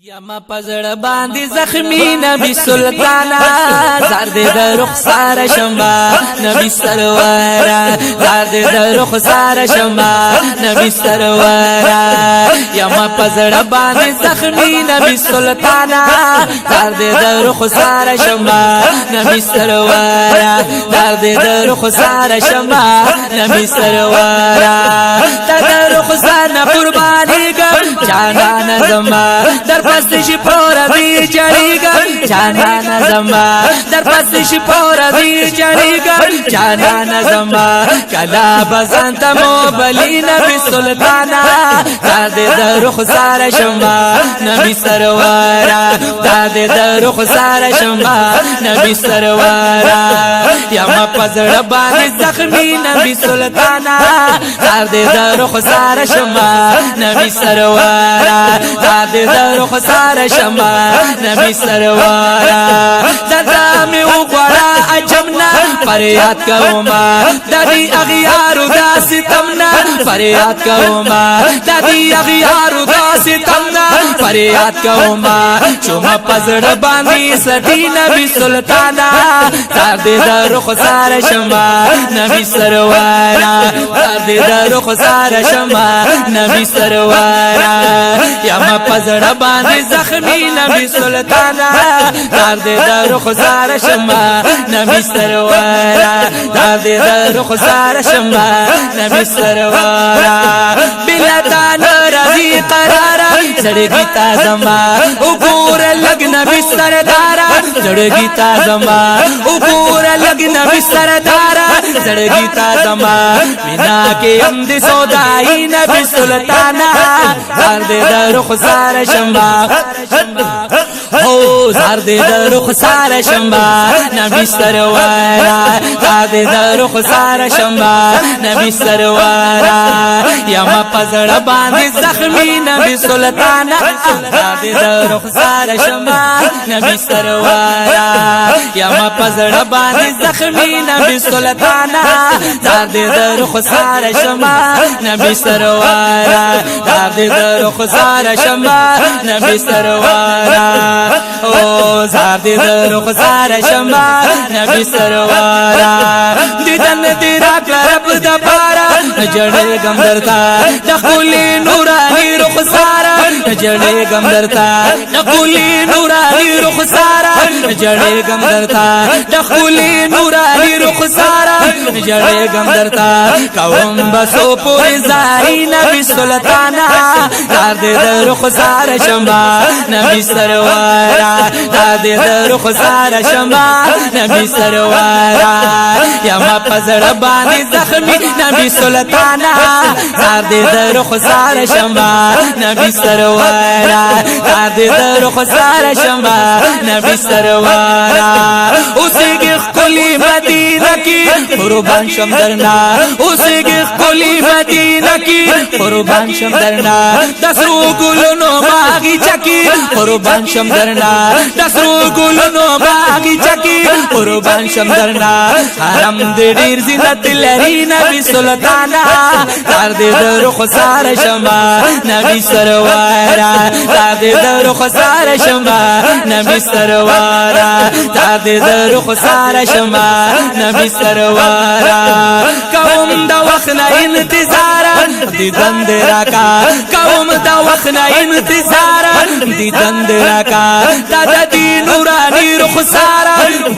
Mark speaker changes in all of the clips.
Speaker 1: یما پزړ باندې زخمی نبی سلطانا زار دې د رخسار شمبا نبی سرورا زار دې د رخسار شمبا نبی سرورا یما پزړ باندې زخمی نبی سلطانا زار دې د رخسار شمبا نبی سرورا زار دې د رخسار شمبا نبی سرورا د رخسار قربانی ګم جانا نظم در پس شي پورا دی چړیګم جانا نظما در پس شي پورا دی چړیګم جانا نظما کلا بسنت مو بلی نبی سلطانا دادې د رخسار شمبا نبی سرورا دادې د رخسار شمبا نبی سرورا یما پزړ باندې زخمی نبی سلطانا دادې د رخسار شمبا نبی سرورا دادې د رخسار شمع نبی سرورا زدا می وګړه اجمنا فریاد کوما ددی اغیارو دا ستمنا فریاد کوما ددی اغیارو دا ستمنا فریاد کوما چوما پزړ باندې سدی نبی سلطانا دادې د رخسار شمع نبی سرورا دادې د رخسار شمع نبی سرورا یما پزړ باندې زخمی نبی سلطانا دادې د رخسار شمع نبی سرورا دادې د رخسار شمع نبی سرورا بلدان رضی قرارا زړګی تا زما وګور لګ نبی سردارا زړګی تا زما وګور لګ نبی سردارا زړګی تا زما مینا کې هم دې سودای نبی سلطانا دادې د رخسار شمع او زار دې د رخسار شمبا نبی سرورا دادې د رخسار شمبا نبی سرورا یما پزړ باندې زخمی نبی سلطانا دادې د رخسار شمبا نبی سرورا یما پزړ باندې زخمی نبی سلطانا دادې د رخسار شمبا نبی سرورا دادې د رخسار شمبا نبی سرورا او زار دې د رخسار شمع نبی سرورا دیدن دې راکړه رب د پارا جړې غم درتا د خولي نوراني رخسار جړې غم درتا د خولي نوراني رخسار جړې غم درتا د خولي نوراني رخسار جړې غم درتا کوم بسو پورې زای نبی سلطانا زار دې د رخسار شمع نبی سرورا دادې د رخسار شمع نبی سرورا یما پزړ باندې زخمی نبی سلطانا دادې د رخسار شمع نبی سرورا دادې د رخسار شمع نبی سرورا اوسېږي خپلې مدینه کې قربان شم درنا اوسېږي خپلې مدینه کې قربان شم درنا د سرو ګلونو باغچه کې قربان شم درنا دسرو ګلونو باغچه کې قربان شم درنا حرم دې ډیر زینت لري نبی سلطانا دادې د رخسار شمع نبی سرورا دادې د رخسار شمع نبی سرورا دادې د رخسار شمع نبی سرورا کوم د وخت نه انتظار دیدن دې راکا کوم د وخت نه انتظار دیدن دې راکا دادا دی نورانی رخسار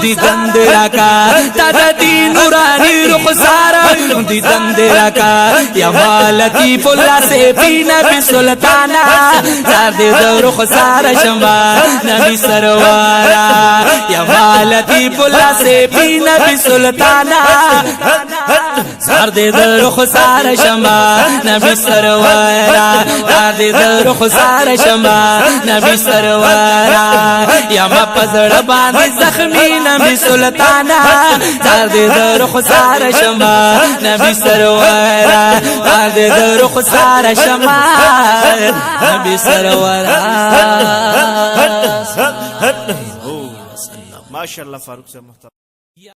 Speaker 1: دیدن دې راکا دادا دی نورانی رخسار دیدن دې راکا یا لطیف الله سے پی نبی سلطانا دادې د رخسار شمع نبی سرورا یا لطیف الله سے پی نبی سلطانا زار دې د رخسار شمع نبی سرورا دادې د رخسار شمع نبی سرورا یما پزړ باندې زخمی نبی سلطانا دادې د رخسار شمع نبی سرورا دادې د رخسار شمع نبی سرورا
Speaker 2: ماشاءالله فاروق صاحب